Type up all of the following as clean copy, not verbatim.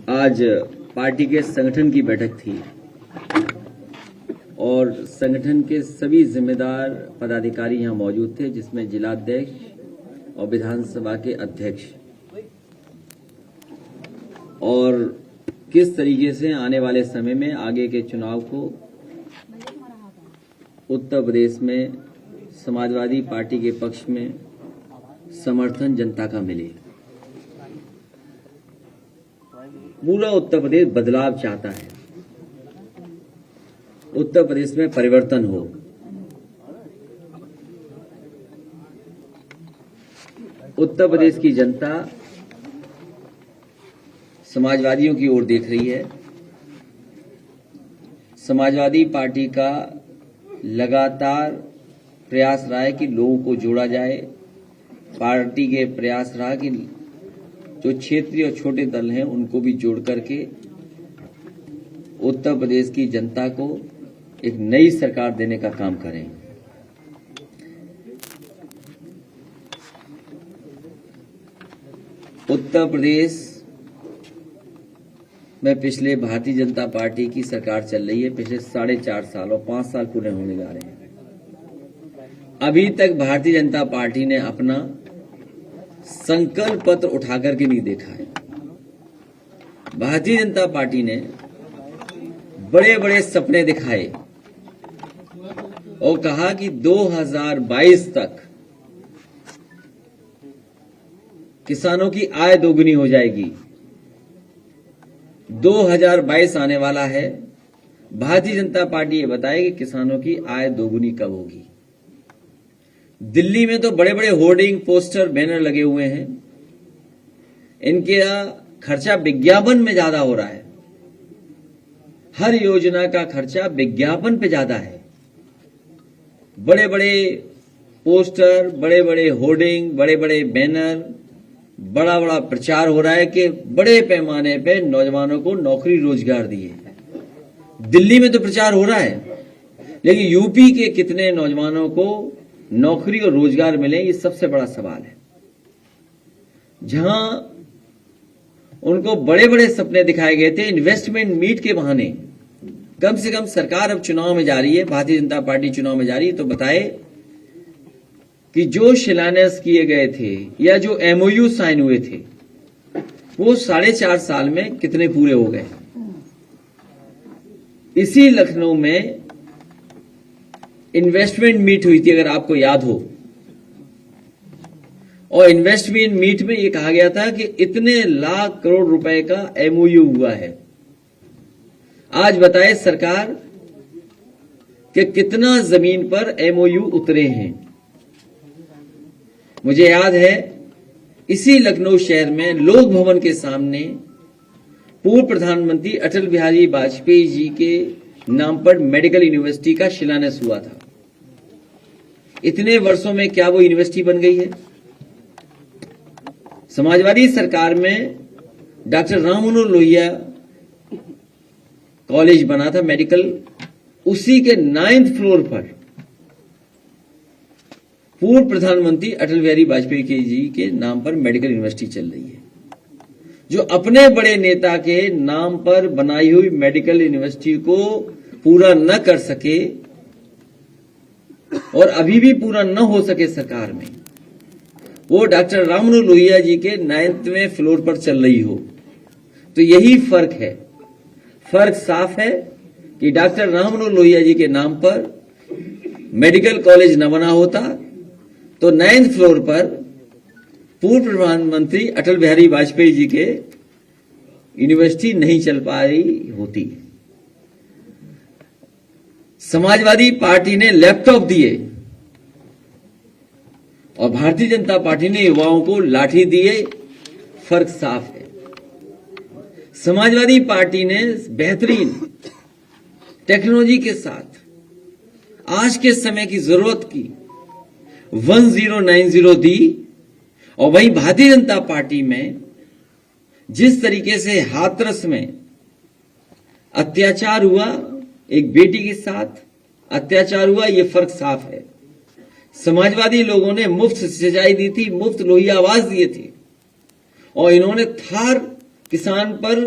आज पार्टी के संगठन की बैठक थी और संगठन के सभी जिम्मेदार पदाधिकारी यहां मौजूद थे, जिसमें जिलाध्यक्ष और विधानसभा के अध्यक्ष। और किस तरीके से आने वाले समय में आगे के चुनाव को उत्तर प्रदेश में समाजवादी पार्टी के पक्ष में समर्थन जनता का मिले। पूरा उत्तर प्रदेश बदलाव चाहता है, उत्तर प्रदेश में परिवर्तन हो। उत्तर प्रदेश की जनता समाजवादियों की ओर देख रही है। समाजवादी पार्टी का लगातार प्रयास रहा है कि लोगों को जोड़ा जाए। पार्टी के प्रयास रहा कि जो क्षेत्रीय और छोटे दल हैं उनको भी जोड़ करके उत्तर प्रदेश की जनता को एक नई सरकार देने का काम करें। उत्तर प्रदेश में पिछले भारतीय जनता पार्टी की सरकार चल रही है पिछले 4.5 साल और 5 साल पूरे होने जा रहे हैं। अभी तक भारतीय जनता पार्टी ने अपना संकल्प पत्र उठा करके नहीं देखा है। भारतीय जनता पार्टी ने बड़े बड़े सपने दिखाए और कहा कि 2022 तक किसानों की आय दोगुनी हो जाएगी। 2022 आने वाला है, भारतीय जनता पार्टी ये बताए कि किसानों की आय दोगुनी कब होगी। दिल्ली में तो बड़े बड़े होर्डिंग, पोस्टर, बैनर लगे हुए हैं। इनके खर्चा विज्ञापन में ज्यादा हो रहा है। हर योजना का खर्चा विज्ञापन पे ज्यादा है। बड़े बड़े पोस्टर, बड़े बड़े होर्डिंग, बड़े बड़े बैनर, बड़ा बड़ा प्रचार हो रहा है कि बड़े पैमाने पे नौजवानों को नौकरी रोजगार दिए। दिल्ली में तो प्रचार हो रहा है, लेकिन यूपी के कितने नौजवानों को नौकरी और रोजगार मिले, ये सबसे बड़ा सवाल है। जहां उनको बड़े बड़े सपने दिखाए गए थे इन्वेस्टमेंट मीट के बहाने, कम से कम सरकार अब चुनाव में जा रही है, भारतीय जनता पार्टी चुनाव में जा रही है, तो बताए कि जो शिलान्यास किए गए थे या जो एमओयू साइन हुए थे वो 4.5 साल में कितने पूरे हो गए। इसी लखनऊ में इन्वेस्टमेंट मीट हुई थी, अगर आपको याद हो, और इन्वेस्टमेंट मीट में यह कहा गया था कि इतने लाख करोड़ रुपए का एमओयू हुआ है। आज बताए सरकार कि कितना जमीन पर एमओयू उतरे हैं। मुझे याद है इसी लखनऊ शहर में लोक भवन के सामने पूर्व प्रधानमंत्री अटल बिहारी वाजपेयी जी के नाम पर मेडिकल यूनिवर्सिटी का शिलान्यास हुआ था। इतने वर्षों में क्या वो यूनिवर्सिटी बन गई है? समाजवादी सरकार में डॉक्टर राम मनोहर लोहिया कॉलेज बना था मेडिकल, उसी के 9th फ्लोर पर पूर्व प्रधानमंत्री अटल बिहारी वाजपेयी जी के नाम पर मेडिकल यूनिवर्सिटी चल रही है। जो अपने बड़े नेता के नाम पर बनाई हुई मेडिकल यूनिवर्सिटी को पूरा न कर सके और अभी भी पूरा न हो सके सरकार में, वो डॉक्टर राम मनोहर लोहिया जी के 9वें फ्लोर पर चल रही हो, तो यही फर्क है। फर्क साफ है कि डॉक्टर राम मनोहर लोहिया जी के नाम पर मेडिकल कॉलेज न बना होता तो 9th फ्लोर पर पूर्व प्रधानमंत्री अटल बिहारी वाजपेयी जी के यूनिवर्सिटी नहीं चल पा रही होती। समाजवादी पार्टी ने लैपटॉप दिए और भारतीय जनता पार्टी ने युवाओं को लाठी दिए। फर्क साफ है। समाजवादी पार्टी ने बेहतरीन टेक्नोलॉजी के साथ आज के समय की जरूरत की 1090 दी, और वहीं भारतीय जनता पार्टी में जिस तरीके से हाथरस में अत्याचार हुआ, एक बेटी के साथ अत्याचार हुआ, यह फर्क साफ है। समाजवादी लोगों ने मुफ्त सिंचाई दी थी, मुफ्त लोहिया आवास दिए थे, और इन्होंने थार किसान पर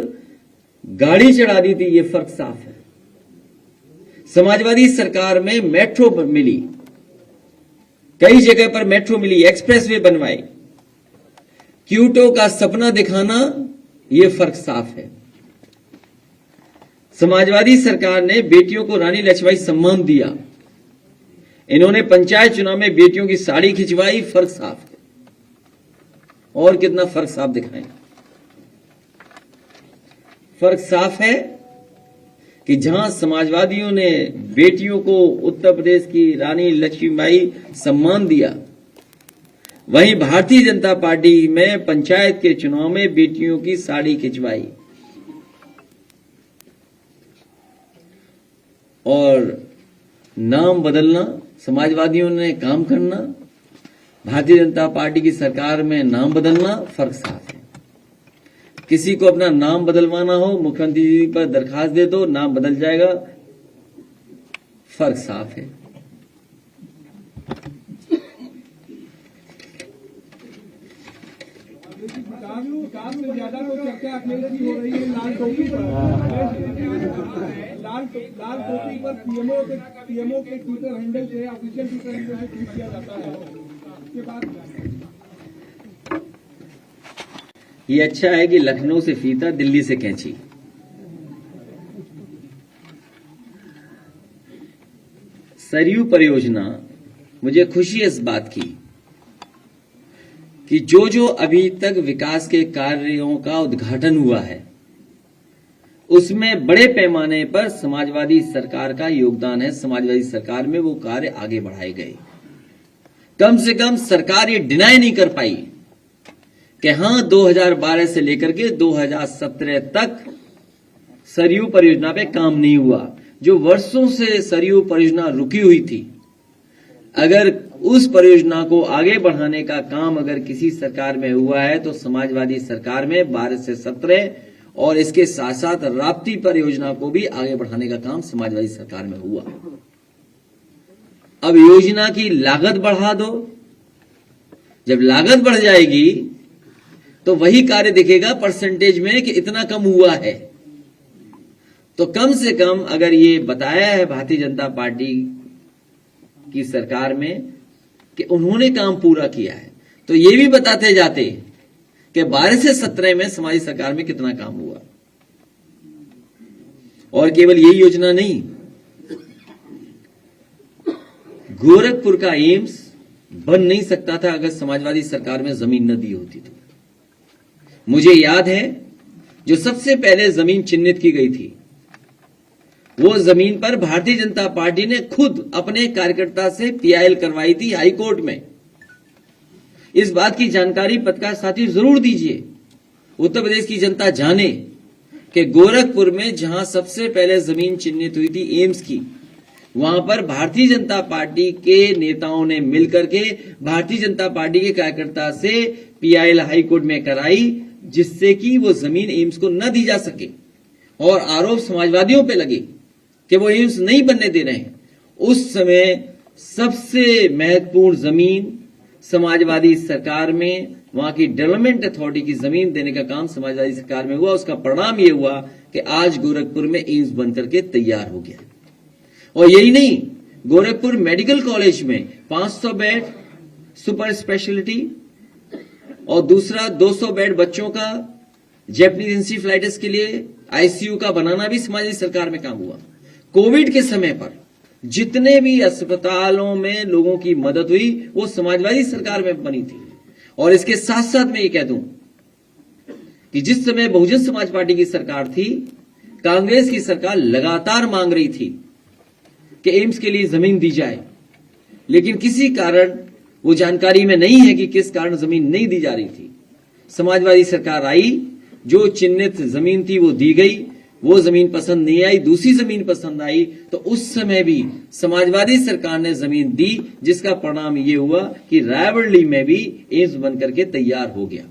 गाड़ी चढ़ा दी थी, ये फर्क साफ है। समाजवादी सरकार में मेट्रो मिली, कई जगह पर मेट्रो मिली, एक्सप्रेसवे बनवाए, क्यूटो का सपना दिखाना, ये फर्क साफ है। समाजवादी सरकार ने बेटियों को रानी लक्ष्मीबाई सम्मान दिया, इन्होंने पंचायत चुनाव में बेटियों की साड़ी खिंचवाई, फर्क साफ है। और कितना फर्क साफ दिखाएं? फर्क साफ है कि जहां समाजवादियों ने बेटियों को उत्तर प्रदेश की रानी लक्ष्मीबाई सम्मान दिया, वहीं भारतीय जनता पार्टी में पंचायत के चुनाव में बेटियों की साड़ी खिंचवाई। और नाम बदलना, समाजवादियों ने काम करना, भारतीय जनता पार्टी की सरकार में नाम बदलना, फर्क साफ है। किसी को अपना नाम बदलवाना हो, मुख्यमंत्री जी पर दरखास्त दे दो, नाम बदल जाएगा, फर्क साफ है। विकास में ज्यादा तो चर्चा अखिलेश की हो रही है लाल टोपी पर। लाल टोपी पर पीएमओ के ट्विटर हैंडल से, ऑफिशियल ट्विटर हैंडल से ट्वीट किया जाता है। उसके बाद ये अच्छा है कि लखनऊ से फीता, दिल्ली से कैंची। सरयू परियोजना, मुझे खुशी है इस बात की कि जो अभी तक विकास के कार्यों का उद्घाटन हुआ है, उसमें बड़े पैमाने पर समाजवादी सरकार का योगदान है। समाजवादी सरकार में वो कार्य आगे बढ़ाए गए। कम से कम सरकार ये डिनाई नहीं कर पाई कि हां 2012 से लेकर के 2017 तक सरयू परियोजना पे काम नहीं हुआ। जो वर्षों से सरयू परियोजना रुकी हुई थी, अगर उस परियोजना को आगे बढ़ाने का काम अगर किसी सरकार में हुआ है तो समाजवादी सरकार में 12 से 17, और इसके साथ साथ राप्ती परियोजना को भी आगे बढ़ाने का काम समाजवादी सरकार में हुआ। अब योजना की लागत बढ़ा दो, जब लागत बढ़ जाएगी तो वही कार्य दिखेगा परसेंटेज में कि इतना कम हुआ है। तो कम से कम अगर ये बताया है भारतीय जनता पार्टी की सरकार में कि उन्होंने काम पूरा किया है, तो ये भी बताते जाते कि 12 से 17 में समाजी सरकार में कितना काम हुआ। और केवल यही योजना नहीं, गोरखपुर का एम्स बन नहीं सकता था अगर समाजवादी सरकार में जमीन न दी होती तो। मुझे याद है जो सबसे पहले जमीन चिन्हित की गई थी, वो जमीन पर भारतीय जनता पार्टी ने खुद अपने कार्यकर्ता से पीआईएल करवाई थी हाई कोर्ट में। इस बात की जानकारी पत्रकार साथी जरूर दीजिए, उत्तर प्रदेश की जनता जाने कि गोरखपुर में जहां सबसे पहले जमीन चिन्हित हुई थी एम्स की, वहां पर भारतीय जनता पार्टी के नेताओं ने मिलकर के भारतीय जनता पार्टी के कार्यकर्ता से पीआईएल हाई कोर्ट में कराई, जिससे कि वो जमीन एम्स को न दी जा सके। और आरोप समाजवादियों पे लगे कि वो एम्स नहीं बनने दे रहे हैं। उस समय सबसे महत्वपूर्ण जमीन समाजवादी सरकार में, वहां की डेवलपमेंट अथॉरिटी की जमीन देने का काम समाजवादी सरकार में हुआ। उसका परिणाम यह हुआ कि आज गोरखपुर में एम्स बनकर के तैयार हो गया। और यही नहीं, गोरखपुर मेडिकल कॉलेज में 500 बेड सुपर स्पेशलिटी और दूसरा 200 बेड बच्चों का जैपनीज इंसेफेलाइटिस के लिए आईसीयू का बनाना भी समाजवादी सरकार में काम हुआ। कोविड के समय पर जितने भी अस्पतालों में लोगों की मदद हुई वो समाजवादी सरकार में बनी थी। और इसके साथ साथ मैं ये कह दूं कि जिस समय बहुजन समाज पार्टी की सरकार थी, कांग्रेस की सरकार लगातार मांग रही थी कि एम्स के लिए जमीन दी जाए, लेकिन किसी कारण वो जानकारी में नहीं है कि किस कारण जमीन नहीं दी जा रही थी। समाजवादी सरकार आई, जो चिन्हित जमीन थी वो दी गई, वो जमीन पसंद नहीं आई, दूसरी जमीन पसंद आई, तो उस समय भी समाजवादी सरकार ने जमीन दी, जिसका परिणाम ये हुआ कि रायबरेली में भी एम्स बनकर के तैयार हो गया।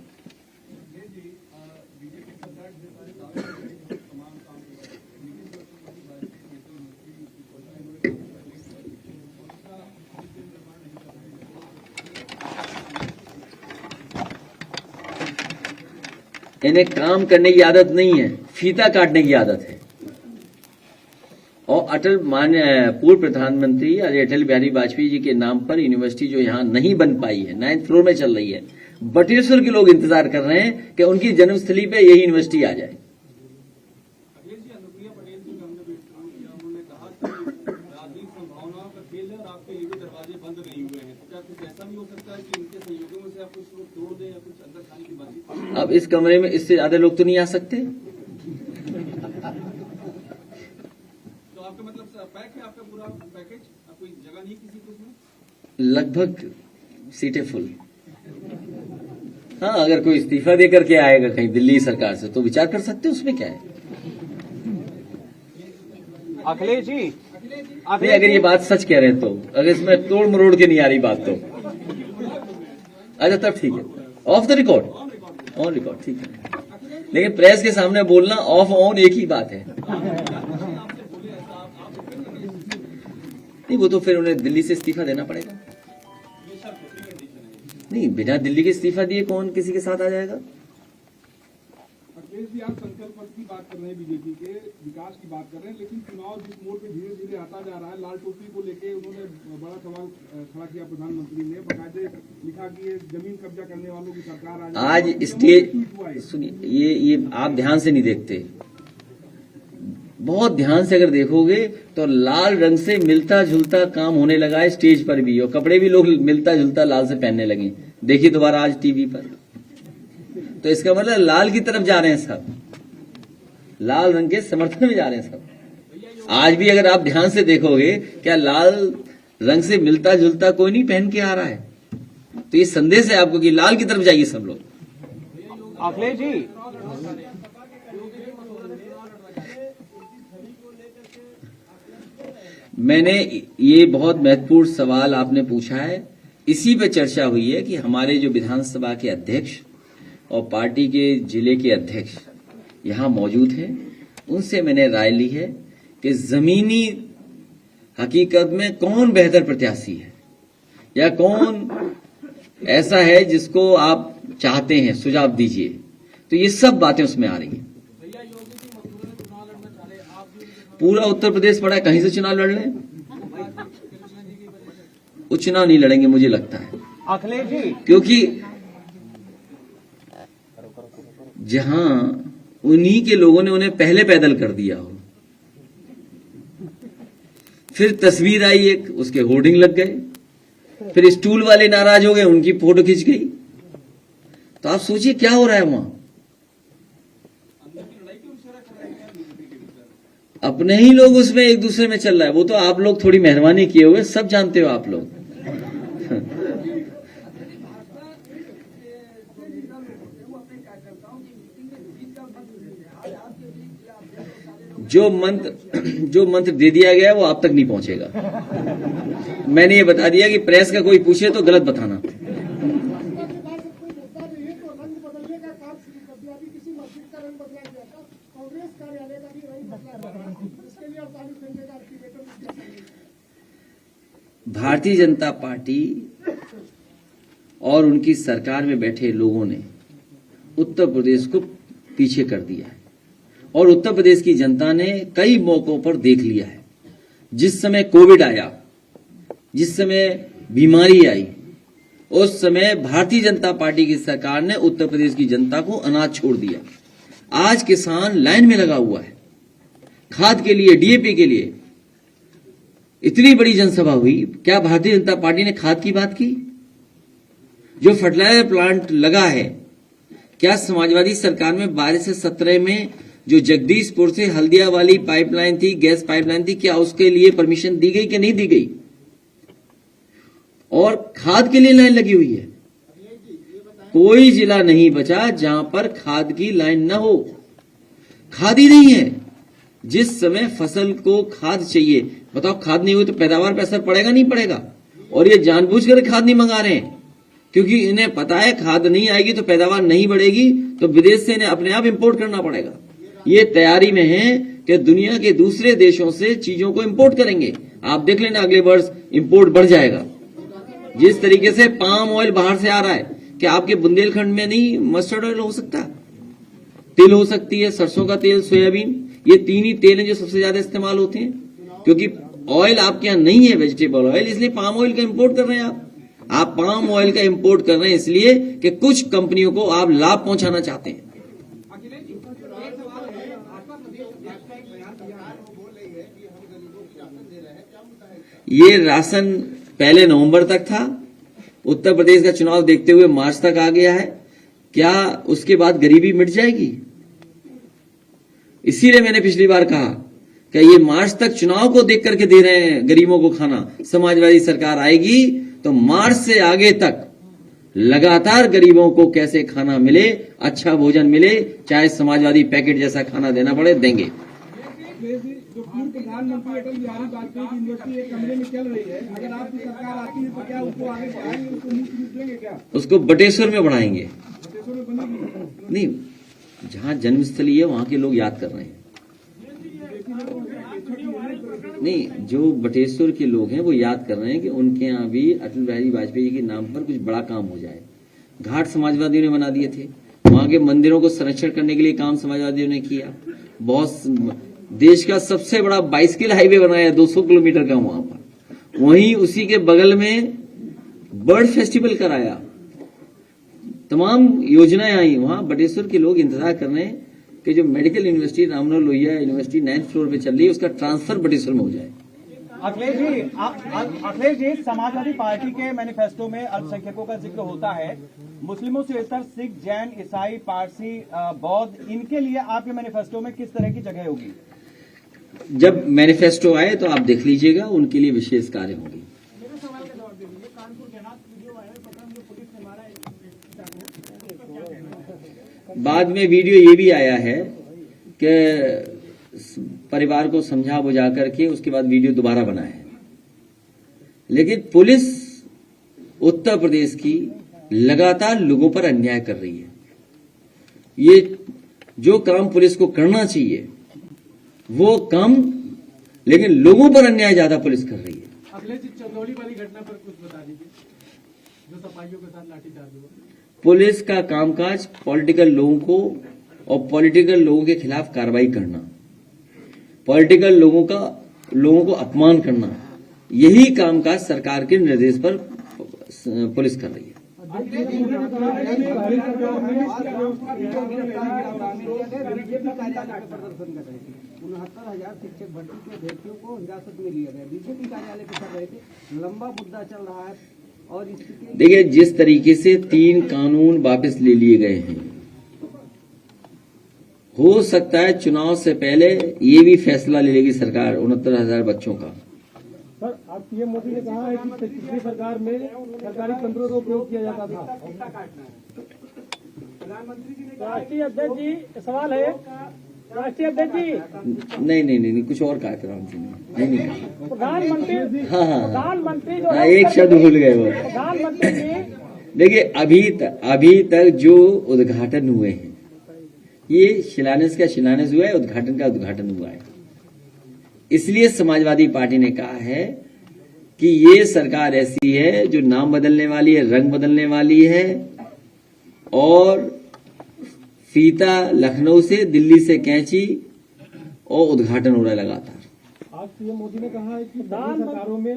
इन्हें काम करने की आदत नहीं है, फीता काटने की आदत है। और पूर्व प्रधानमंत्री अटल बिहारी वाजपेयी जी के नाम पर यूनिवर्सिटी जो यहां नहीं बन पाई है, 9th फ्लोर में चल रही है, बटेश्वर के लोग इंतजार कर रहे हैं कि उनकी जन्मस्थली पे यही यूनिवर्सिटी आ जाए। अखिलेश जी, अनुप्रिया पटेल जी का हमने काम किया, उन्होंने कहा कि राजनीतिक संभावनाओं का खेल है और आपके लिए भी दरवाजे बंद नहीं हुए हैं। क्या कुछ ऐसा भी हो सकता है कि इनके सहयोगियों में से आप कुछ लोग तोड़ दें या कुछ अंदर खाने की बातचीत? अब इस कमरे में इससे ज्यादा लोग तो नहीं आ सकते। तो आपका मतलब पैक है, आपका पूरा पैकेज, कोई जगह नहीं किसी को उसमें? लगभग सीटें फुल। हाँ, अगर कोई इस्तीफा देकर के आएगा कहीं दिल्ली सरकार से तो विचार कर सकते हैं, उसमें क्या है। अखिलेश जी, नहीं, अगर ये बात सच कह रहे हैं तो, अगर इसमें तोड़ मरोड़ के नहीं आ रही बात तो अच्छा, तब ठीक है। Of the record, on record, ठीक है। लेकिन प्रेस के सामने बोलना ऑफ ऑन एक ही बात है। नहीं, वो तो फिर उन्हें दिल्ली से इस्तीफा देना पड़ेगा। नहीं, बिना दिल्ली के इस्तीफा दिए कौन किसी के साथ आ जाएगा। अखिलेश जी, आप संकल्प पत्र की बात कर रहे हैं, बीजेपी के विकास की बात कर रहे हैं, लेकिन चुनाव जिस मोड़ पे धीरे धीरे आता जा रहा है, लाल टोपी को लेके उन्होंने बड़ा सवाल खड़ा किया। प्रधानमंत्री ने बाकायदे लिखा कि ये जमीन कब्जा करने वालों की सरकार आज स्टेज, सुनिए, ये आप ध्यान से नहीं देखते। बहुत ध्यान से अगर देखोगे तो लाल रंग से मिलता जुलता काम होने लगा है स्टेज पर भी, और कपड़े भी लोग मिलता जुलता लाल से पहनने लगे। देखिए दोबारा आज टीवी पर, तो इसका मतलब लाल की तरफ जा रहे हैं सब, लाल रंग के समर्थन में जा रहे हैं सब। आज भी अगर आप ध्यान से देखोगे, क्या लाल रंग से मिलता जुलता कोई नहीं पहन के आ रहा है। तो ये संदेश है आपको कि लाल की तरफ जाइए सब लोग। अखिलेश जी, मैंने ये बहुत महत्वपूर्ण सवाल आपने पूछा है, इसी पे चर्चा हुई है कि हमारे जो विधानसभा के अध्यक्ष और पार्टी के जिले के अध्यक्ष यहां मौजूद हैं, उनसे मैंने राय ली है कि जमीनी हकीकत में कौन बेहतर प्रत्याशी है या कौन ऐसा है जिसको आप चाहते हैं, सुझाव दीजिए। तो ये सब बातें उसमें आ रही हैं। पूरा उत्तर प्रदेश पड़ा है, कहीं से चुनाव लड़ लें, वो चुनाव नहीं लड़ेंगे मुझे लगता है। अखिलेश जी, क्योंकि जहां उन्हीं के लोगों ने उन्हें पहले पैदल कर दिया हो, फिर तस्वीर आई एक, उसके होर्डिंग लग गए, फिर स्टूल वाले नाराज हो गए, उनकी फोटो खिंच गई। तो आप सोचिए क्या हो रहा है वहां। अपने ही लोग उसमें एक दूसरे में चल रहा है। वो तो आप लोग थोड़ी मेहरबानी किए हुए, सब जानते हो आप लोग। जो मंत्र दे दिया गया वो आप तक नहीं पहुंचेगा। मैंने ये बता दिया कि प्रेस का कोई पूछे तो गलत बताना। भारतीय जनता पार्टी और उनकी सरकार में बैठे लोगों ने उत्तर प्रदेश को पीछे कर दिया है, और उत्तर प्रदेश की जनता ने कई मौकों पर देख लिया है। जिस समय कोविड आया, जिस समय बीमारी आई, उस समय भारतीय जनता पार्टी की सरकार ने उत्तर प्रदेश की जनता को अनाथ छोड़ दिया। आज किसान लाइन में लगा हुआ है खाद के लिए, डीएपी के लिए। इतनी बड़ी जनसभा हुई, क्या भारतीय जनता पार्टी ने खाद की बात की? जो फर्टिलाइजर प्लांट लगा है, क्या समाजवादी सरकार में 12 से 17 में जो जगदीशपुर से हल्दिया वाली पाइपलाइन थी, गैस पाइपलाइन थी, क्या उसके लिए परमिशन दी गई कि नहीं दी गई? और खाद के लिए लाइन लगी हुई है। कोई जिला नहीं बचा जहां पर खाद की लाइन न हो। खाद ही नहीं है। जिस समय फसल को खाद चाहिए, बताओ खाद नहीं हुई तो पैदावार पर असर पड़ेगा नहीं पड़ेगा? और ये जानबूझकर खाद नहीं मंगा रहे हैं, क्योंकि इन्हें पता है खाद नहीं आएगी तो पैदावार नहीं बढ़ेगी, तो विदेश से इन्हें अपने आप इंपोर्ट करना पड़ेगा। ये तैयारी में है कि दुनिया के दूसरे देशों से चीजों को इंपोर्ट करेंगे। आप देख लेना अगले वर्ष इंपोर्ट बढ़ जाएगा। जिस तरीके से पाम ऑयल बाहर से आ रहा है, क्या आपके बुंदेलखंड में नहीं मस्टर्ड ऑयल हो सकता? तिल हो सकती है, सरसों का तेल, सोयाबीन, ये 3 ही तेल हैं जो सबसे ज्यादा इस्तेमाल होते हैं। क्योंकि ऑयल आपके यहाँ नहीं है वेजिटेबल ऑयल, इसलिए पाम ऑयल का इंपोर्ट कर रहे हैं आप पाम ऑयल का इंपोर्ट कर रहे हैं इसलिए कि कुछ कंपनियों को आप लाभ पहुंचाना चाहते हैं। ये राशन पहले नवंबर तक था, उत्तर प्रदेश का चुनाव देखते हुए मार्च तक आ गया है। क्या उसके बाद गरीबी मिट जाएगी? इसीलिए मैंने पिछली बार कहा कि ये मार्च तक चुनाव को देख करके दे रहे हैं गरीबों को खाना। समाजवादी सरकार आएगी तो मार्च से आगे तक लगातार गरीबों को कैसे खाना मिले, अच्छा भोजन मिले, चाहे समाजवादी पैकेट जैसा खाना देना पड़े, देंगे। जो पूर्व प्रधानमंत्री अटल बिहारी वाजपेयी की यूनिवर्सिटी एक कमरे में चल रही है, अगर आपकी सरकार आती है तो क्या उसको आगे बढ़ाएंगे, उसको मुफ्त में देंगे क्या? उसको बटेश्वर में बढ़ाएंगे। बटेश्वर में बनेगी? नहीं, जहां जन्मस्थली है वहां के लोग याद कर रहे हैं। नहीं, जो बटेश्वर के लोग हैं वो याद कर रहे हैं कि उनके यहाँ भी अटल बिहारी वाजपेयी के नाम पर कुछ बड़ा काम हो जाए। घाट समाजवादियों ने बना दिए थे, वहां के मंदिरों को संरक्षण करने के लिए काम समाजवादियों ने किया। बहुत देश का सबसे बड़ा बाइसिकल हाईवे बनाया 200 किलोमीटर का वहां पर। वहीं उसी के बगल में बर्ड फेस्टिवल कराया, तमाम योजनाएं आई। वहां बटेश्वर के लोग इंतजार कर रहे हैं कि जो medical university Rammanohar Lohia university 9th floor पे चल रही है उसका ट्रांसफर बटेश्वर में हो जाए। अखिलेश जी, समाजवादी पार्टी के मैनिफेस्टो में अल्पसंख्यकों का जिक्र होता है। मुस्लिमों से लेकर सिख, जैन, ईसाई, पारसी, बौद्ध, इनके लिए आपके मैनिफेस्टो में किस तरह की जगह होगी? जब मैनिफेस्टो आए तो आप देख लीजिएगा, उनके लिए विशेष कार्य होंगे। बाद में वीडियो ये भी आया है कि परिवार को समझा बुझा करके उसके बाद वीडियो दोबारा बना है। लेकिन पुलिस उत्तर प्रदेश की लगातार लोगों पर अन्याय कर रही है। ये जो काम पुलिस को करना चाहिए वो कम, लेकिन लोगों पर अन्याय ज्यादा पुलिस कर रही है। अखिलेश जी, चंदौली वाली घटना पर कुछ बता दीजिए, जो सफाइयों के साथ लाठीचार्ज हुआ। पुलिस का कामकाज पॉलिटिकल लोगों को और पॉलिटिकल लोगों के खिलाफ कार्रवाई करना, पॉलिटिकल लोगों को अपमान करना, यही कामकाज सरकार के निर्देश पर पुलिस कर रही है। 69,000 शिक्षक भर्ती के अभ्यर्थियों को हिरासत में लिया गया, बीजेपी कार्यालय पे कर रहे थे। लंबा मुद्दा चल रहा है और इसके देखिए, जिस तरीके से 3 कानून वापस ले लिए गए हैं, हो सकता है चुनाव से पहले ये भी फैसला ले लेगी सरकार 69,000 बच्चों का। सर, आप पीएम मोदी ने कहा है कि पिछली सरकार में सरकारी तंत्रों का उपयोग किया जाता था। राष्ट्रीय अध्यक्ष जी, सवाल है राष्ट्रीय अध्यक्ष जी। नहीं, कुछ और कहा प्रधानमंत्री ने, नहीं कहा। प्रधानमंत्री, प्रधानमंत्री जो एक शब्द भूल गए वो। प्रधानमंत्री जी, देखिए, अभी तक जो उद्घाटन हुए हैं, ये शिलान्यास का शिलान्यास हुआ है, उद्घाटन का उद्घाटन हुआ है। इसलिए समाजवादी पार्टी ने कहा है कि ये सरकार ऐसी है जो नाम बदलने वाली है, रंग बदलने वाली है, और फीता लखनऊ से, दिल्ली से कैंची, और उद्घाटन हो रहा है लगातार। आज पीएम मोदी ने कहा है कि पिछली सरकारों में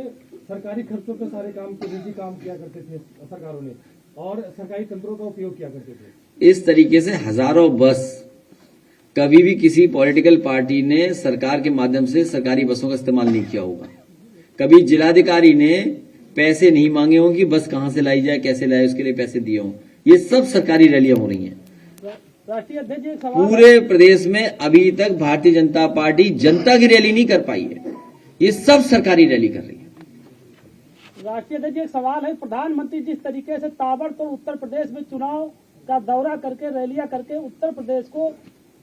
सरकारी खर्चों पे सारे काम निजी काम किया करते थे सरकारों ने, और सरकारी तंत्रों का उपयोग किया करते थे। इस तरीके से हजारों बस कभी भी किसी पॉलिटिकल पार्टी ने सरकार के माध्यम से सरकारी बसों का इस्तेमाल नहीं किया होगा। कभी जिलाधिकारी ने पैसे नहीं मांगे हों कि बस कहां से लाई जाए, कैसे लाए, उसके लिए पैसे दिए हों। ये सब सरकारी रैलियां हो रही हैं। राष्ट्रीय अध्यक्ष जी, पूरे प्रदेश में अभी तक भारतीय जनता पार्टी जनता की रैली नहीं कर पाई है, ये सब सरकारी रैली कर रही है। राष्ट्रीय अध्यक्ष जी, एक सवाल है, प्रधानमंत्री जिस तरीके से ताबड़तोड़ उत्तर प्रदेश में चुनाव का दौरा करके, रैलियां करके उत्तर प्रदेश को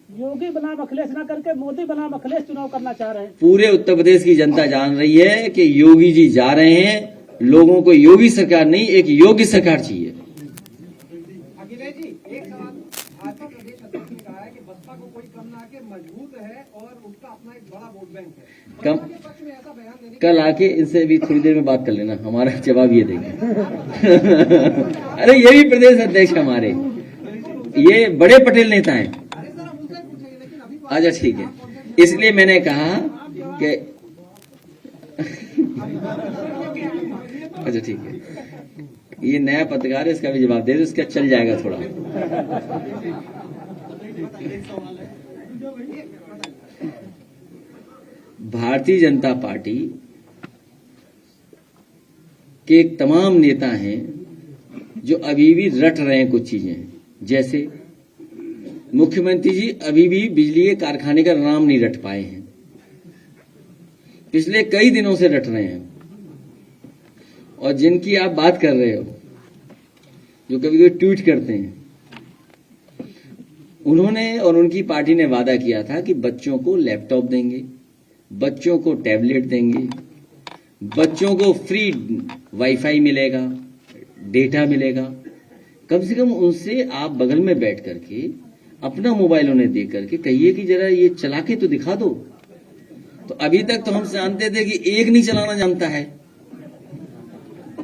योगी बनाम अखिलेश न करके मोदी बनाम अखिलेश चुनाव करना चाह रहे हैं। पूरे उत्तर प्रदेश की जनता जान रही है कि योगी जी जा रहे हैं। लोगों को योगी सरकार नहीं, एक योगी सरकार चाहिए। अखिलेश जी, एक सवाल, भाजपा प्रदेश अध्यक्ष ने कहा है कि बसपा को कोई कम ना आके मजबूत है और उसका अपना एक बड़ा वोट बैंक है। कम बसपा के पक्ष में ऐसा बयान देने कल आके इनसे भी थोड़ी देर में बात कर लेना, हमारा जवाब ये देंगे। अरे ये भी प्रदेश अध्यक्ष हमारे, ये बड़े पटेल नेता हैं। अच्छा ठीक है, इसलिए मैंने कहा कि अच्छा ठीक है, ये नया पत्रकार है, इसका भी जवाब दे दो, इसका चल जाएगा थोड़ा। भारतीय जनता पार्टी के तमाम नेता हैं जो अभी भी रट रहे हैं कुछ चीजें, जैसे मुख्यमंत्री जी अभी भी बिजली के कारखाने का नाम नहीं रट पाए हैं, पिछले कई दिनों से रट रहे हैं। और जिनकी आप बात कर रहे हो, जो कभी कभी ट्वीट करते हैं, उन्होंने और उनकी पार्टी ने वादा किया था कि बच्चों को लैपटॉप देंगे, बच्चों को टैबलेट देंगे, बच्चों को फ्री वाईफाई मिलेगा, डेटा मिलेगा। कम से कम उनसे आप बगल में बैठ करके अपना मोबाइल उन्हें दे करके कहिए कि जरा ये चला के तो दिखा दो। तो अभी तक तो हम जानते थे कि एक नहीं चलाना जानता है,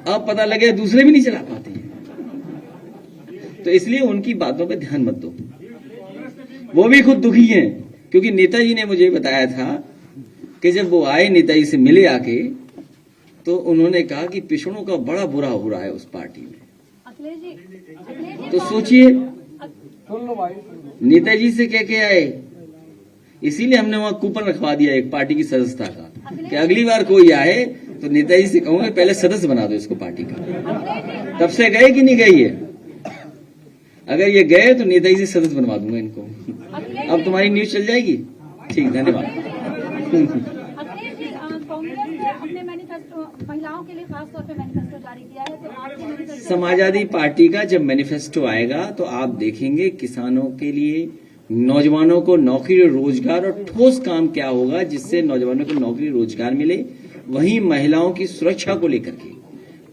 अब पता लगे दूसरे भी नहीं चला पाते हैं। तो इसलिए उनकी बातों पे ध्यान मत दो। वो भी खुद दुखी हैं, क्योंकि नेताजी ने मुझे बताया था कि जब वो आए नेताजी से मिले आके, तो उन्होंने कहा कि पिछड़ों का बड़ा बुरा हो रहा है उस पार्टी में। तो सोचिए, नेताजी से कह के आए, इसीलिए हमने वहां कूपन रखवा दिया एक पार्टी की सदस्यता का कि अगली बार कोई आए तो नेताजी से कहूंगे पहले सदस्य बना दो इसको पार्टी का। तब से गए कि नहीं गए ये? अगर ये गए तो नेताजी से सदस्य बनवा दूंगा इनको। अब तुम्हारी न्यूज चल जाएगी। ठीक, धन्यवाद। अखिलेश जी, कांग्रेस ने अपने मैनिफेस्टो महिलाओं के लिए खास तौर पे मैनिफेस्टो जारी किया है, तो आपके मैनिफेस्टो समाजवादी पार्टी का जब मैनिफेस्टो आएगा तो आप देखेंगे किसानों के लिए, नौजवानों को नौकरी और रोजगार और ठोस काम क्या होगा जिससे नौजवानों को नौकरी रोजगार मिले। वहीं महिलाओं की सुरक्षा को लेकर के,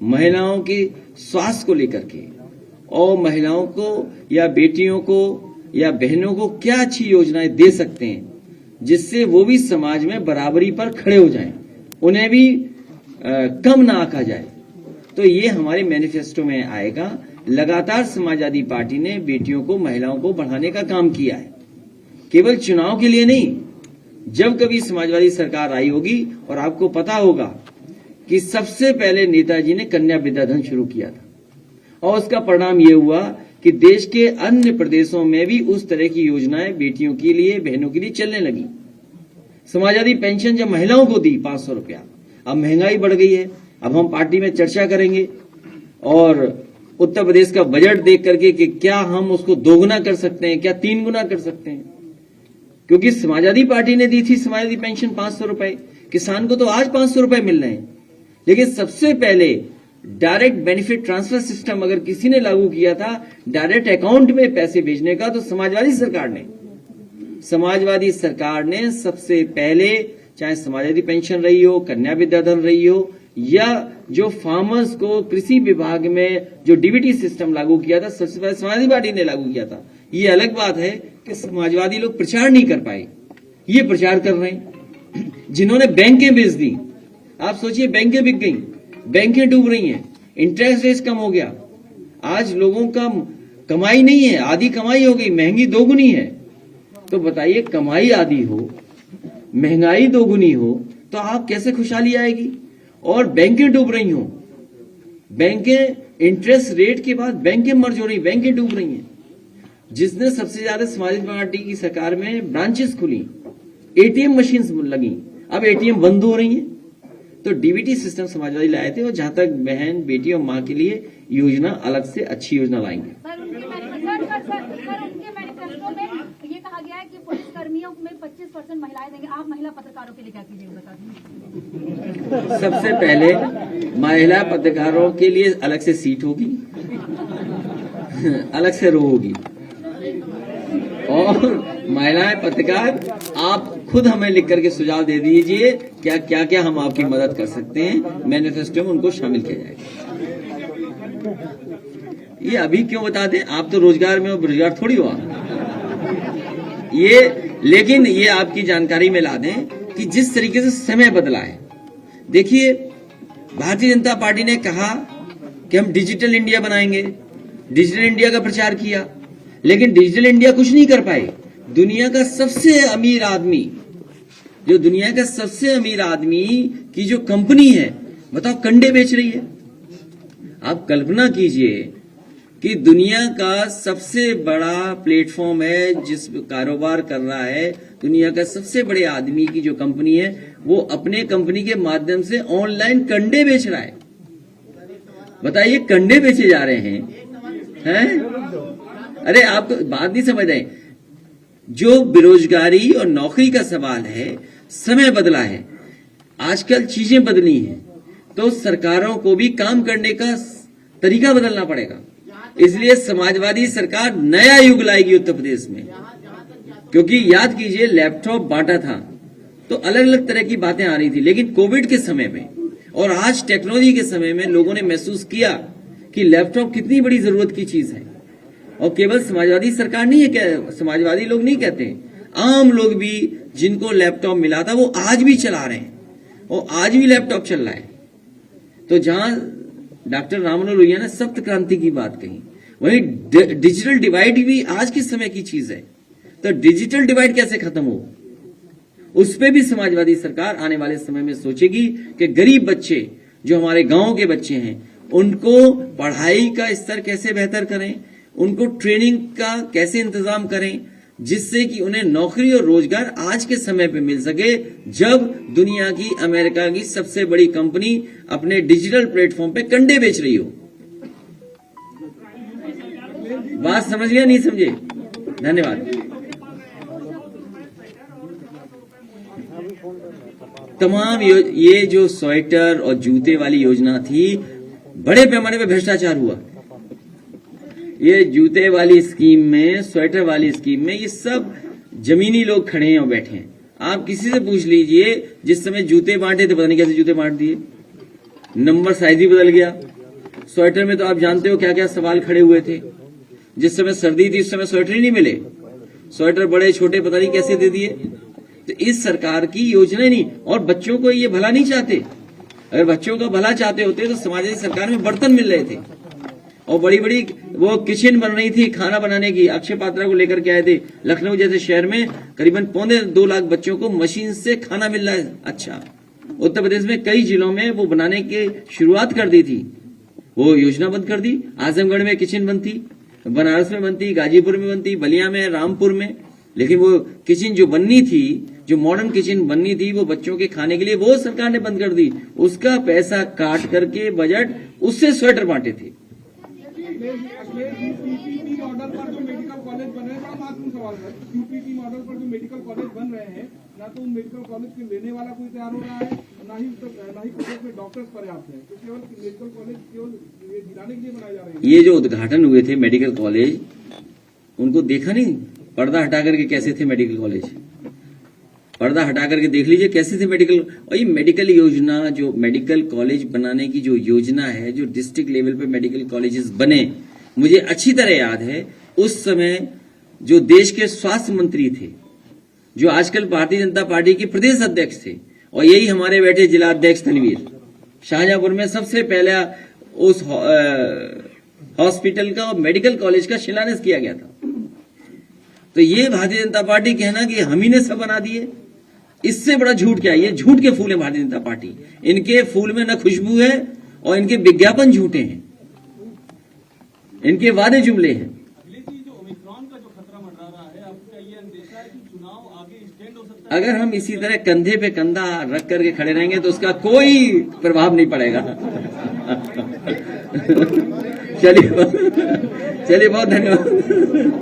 महिलाओं के स्वास्थ्य को लेकर के, और महिलाओं को या बेटियों को या बहनों को क्या अच्छी योजनाएं दे सकते हैं जिससे वो भी समाज में बराबरी पर खड़े हो जाएं, उन्हें भी कम ना आंका जाए। तो ये हमारे मैनिफेस्टो में आएगा। लगातार समाजवादी पार्टी ने बेटियों को, महिलाओं को बढ़ाने का काम किया है, केवल चुनाव के लिए नहीं। जब कभी समाजवादी सरकार आई होगी, और आपको पता होगा कि सबसे पहले नेताजी ने कन्या विद्याधन शुरू किया था, और उसका परिणाम यह हुआ कि देश के अन्य प्रदेशों में भी उस तरह की योजनाएं बेटियों के लिए, बहनों के लिए चलने लगी। समाजवादी पेंशन जब महिलाओं को दी 500 रुपया, अब महंगाई बढ़ गई है। अब हम पार्टी में चर्चा करेंगे और उत्तर प्रदेश का बजट देख करके कि क्या हम उसको दोगुना कर सकते हैं, क्या 3 गुना कर सकते हैं। क्योंकि समाजवादी पार्टी ने दी थी समाजवादी पेंशन 500 रुपए, किसान को तो आज 500 रुपए मिल रहे हैं। लेकिन सबसे पहले डायरेक्ट बेनिफिट ट्रांसफर सिस्टम अगर किसी ने लागू किया था, डायरेक्ट अकाउंट में पैसे भेजने का, तो समाजवादी सरकार ने सबसे पहले, चाहे समाजवादी पेंशन रही हो, कन्या विद्याधन रही हो, या जो फार्मर्स को कृषि विभाग में जो डीबीटी सिस्टम लागू किया था, सबसे पहले समाजवादी पार्टी ने लागू किया था। ये अलग बात है कि समाजवादी लोग प्रचार नहीं कर पाए, ये प्रचार कर रहे हैं। जिन्होंने बैंकें बेच दी, आप सोचिए, बैंकें बिक गई, बैंकें डूब रही हैं, इंटरेस्ट रेट कम हो गया, आज लोगों का कमाई नहीं है, आधी कमाई हो गई, महंगी दोगुनी है। तो बताइए, कमाई आधी हो, महंगाई दोगुनी हो, तो आप कैसे खुशहाली आएगी? और बैंकें डूब रही हो, बैंकें इंटरेस्ट रेट के बाद बैंकें मर्ज हो रही, बैंकें डूब रही हैं। जिसने सबसे ज्यादा समाजवादी पार्टी की सरकार में ब्रांचेस खुली, एटीएम मशीन्स लगी, अब एटीएम बंद हो रही हैं। तो डीबीटी सिस्टम समाजवादी लाए थे, और जहां तक बहन, बेटी और मां के लिए योजना अलग से अच्छी योजना लाएंगे। सर, उनके मैनिफेस्टो में ये कहा गया है कि पुलिस कर्मियों में 25% महिलाएं देंगे। आप महिला पत्रकारों के लिए क्या कीजिएगा, बता दीजिए। सबसे पहले महिला पत्रकारों के लिए अलग से सीट होगी, अलग से रो होगी, और महिलाएं पत्रकार आप खुद हमें लिख करके सुझाव दे दीजिए क्या क्या क्या हम आपकी मदद कर सकते हैं, मैनिफेस्टो में उनको शामिल किया जाएगा। ये अभी क्यों बता दें, आप तो रोजगार में हो, बेरोजगार थोड़ी हो आप। लेकिन ये आपकी जानकारी में ला दें कि जिस तरीके से समय बदला है। देखिए, भारतीय जनता पार्टी ने कहा कि हम डिजिटल इंडिया बनाएंगे, डिजिटल इंडिया का प्रचार किया, लेकिन डिजिटल इंडिया कुछ नहीं कर पाए। दुनिया का सबसे अमीर आदमी, जो दुनिया का सबसे अमीर आदमी की जो कंपनी है, बताओ कंडे बेच रही है। आप कल्पना कीजिए कि दुनिया का सबसे बड़ा प्लेटफॉर्म है जिस कारोबार कर रहा है, दुनिया का सबसे बड़े आदमी की जो कंपनी है, वो अपने कंपनी के माध्यम से ऑनलाइन कंडे बेच रहा है। बताइए, कंडे बेचे जा रहे हैं? अरे आप बात नहीं समझ रहे। जो बेरोजगारी और नौकरी का सवाल है, समय बदला है, आजकल चीजें बदली हैं, तो सरकारों को भी काम करने का तरीका बदलना पड़ेगा। इसलिए समाजवादी सरकार नया युग लाएगी उत्तर प्रदेश में। क्योंकि याद कीजिए, लैपटॉप बांटा था तो अलग अलग तरह की बातें आ रही थी, लेकिन कोविड के समय में और आज टेक्नोलॉजी के समय में लोगों ने महसूस किया कि लैपटॉप कितनी बड़ी जरूरत की चीज है। और केवल समाजवादी सरकार नहीं है, समाजवादी लोग नहीं कहते, आम लोग भी जिनको लैपटॉप मिला था वो आज भी चला रहे हैं और आज भी लैपटॉप चल रहा है। तो जहां डॉक्टर राममनोहर लोहिया ने सप्त क्रांति की बात कही, वहीं डिजिटल डिवाइड भी आज के समय की चीज है। तो डिजिटल डिवाइड कैसे खत्म हो, उस पे भी समाजवादी सरकार आने वाले समय में सोचेगी कि गरीब बच्चे जो हमारे गांव के बच्चे हैं, उनको पढ़ाई का स्तर कैसे बेहतर करें, उनको ट्रेनिंग का कैसे इंतजाम करें, जिससे कि उन्हें नौकरी और रोजगार आज के समय पे मिल सके, जब दुनिया की, अमेरिका की सबसे बड़ी कंपनी अपने डिजिटल प्लेटफॉर्म पे कंडे बेच रही हो। बात समझ गया, नहीं समझे? धन्यवाद। तमाम ये जो स्वेटर और जूते वाली योजना थी, बड़े पैमाने पे भ्रष्टाचार हुआ। ये जूते वाली स्कीम में, स्वेटर वाली स्कीम में, ये सब जमीनी लोग खड़े हैं और बैठे हैं। आप किसी से पूछ लीजिए, जिस समय जूते बांटे थे, पता नहीं कैसे जूते बांट दिए, नंबर साइज भी बदल गया। स्वेटर में तो आप जानते हो क्या क्या सवाल खड़े हुए थे। जिस समय सर्दी थी उस समय स्वेटर ही नहीं मिले, स्वेटर बड़े छोटे पता नहीं कैसे दे दिए। तो इस सरकार की योजना नहीं, और बच्चों को ये भला नहीं चाहते। अगर बच्चों का भला चाहते होते तो समाजवादी सरकार में बर्तन मिल रहे थे और बड़ी बड़ी वो किचन बन रही थी खाना बनाने की। अक्षय पात्रा को लेकर के आए थे। लखनऊ जैसे शहर में करीबन 2.25 लाख बच्चों को मशीन से खाना मिल रहा है। अच्छा, उत्तर प्रदेश में कई जिलों में वो बनाने की शुरुआत कर दी थी, वो योजना बंद कर दी। आजमगढ़ में किचन बनती, बनारस में बनती, गाजीपुर में बनती, बलिया में, रामपुर में, लेकिन वो किचन जो बननी थी, जो मॉडर्न किचन बननी थी, वो बच्चों के खाने के लिए, वो सरकार ने बंद कर दी। उसका पैसा काट करके बजट, उससे स्वेटर बांटे थे। यूपीपी मॉडल पर जो मेडिकल कॉलेज बन रहे हैं, बड़ा महत्वपूर्ण सवाल है। यूपीपी मॉडल पर जो मेडिकल कॉलेज बन रहे हैं, ना तो उन मेडिकल कॉलेज के लेने वाला कोई तैयार हो रहा है, ना ही प्रदेश में डॉक्टर्स पर्याप्त हैं। तो केवल मेडिकल कॉलेज केवल ये दिलाने के लिए बनाए जा रहे हैं। ये जो उद्घाटन हुए थे मेडिकल कॉलेज, उनको देखा नहीं, पर्दा हटा करके कैसे थे मेडिकल कॉलेज, पर्दा हटा करके देख लीजिए कैसे थे मेडिकल। और ये मेडिकल योजना, जो मेडिकल कॉलेज बनाने की जो योजना है, जो डिस्ट्रिक्ट लेवल पे मेडिकल कॉलेजेस बने, मुझे अच्छी तरह याद है उस समय जो देश के स्वास्थ्य मंत्री थे, जो आजकल भारतीय जनता पार्टी के प्रदेश अध्यक्ष थे, और यही हमारे बैठे जिला अध्यक्ष तनवीर, शाहजहांपुर में सबसे पहला उस हॉस्पिटल का और मेडिकल कॉलेज का शिलान्यास किया गया था। तो ये भारतीय जनता पार्टी कहना कि हम ही ने सब बना दिए, इससे बड़ा झूठ क्या है? ये झूठ के फूल है भारतीय जनता पार्टी। इनके फूल में न खुशबू है और इनके विज्ञापन झूठे हैं, इनके वादे जुमले हैं। जो ओमिक्रॉन का जो खतरा मंडरा रहा है, आपका ये अंदेशा है कि चुनाव आगे एक्सटेंड हो सकता है? अगर हम इसी तरह कंधे पे कंधा रख करके खड़े रहेंगे तो उसका कोई प्रभाव नहीं पड़ेगा। चलिए बहुत धन्यवाद।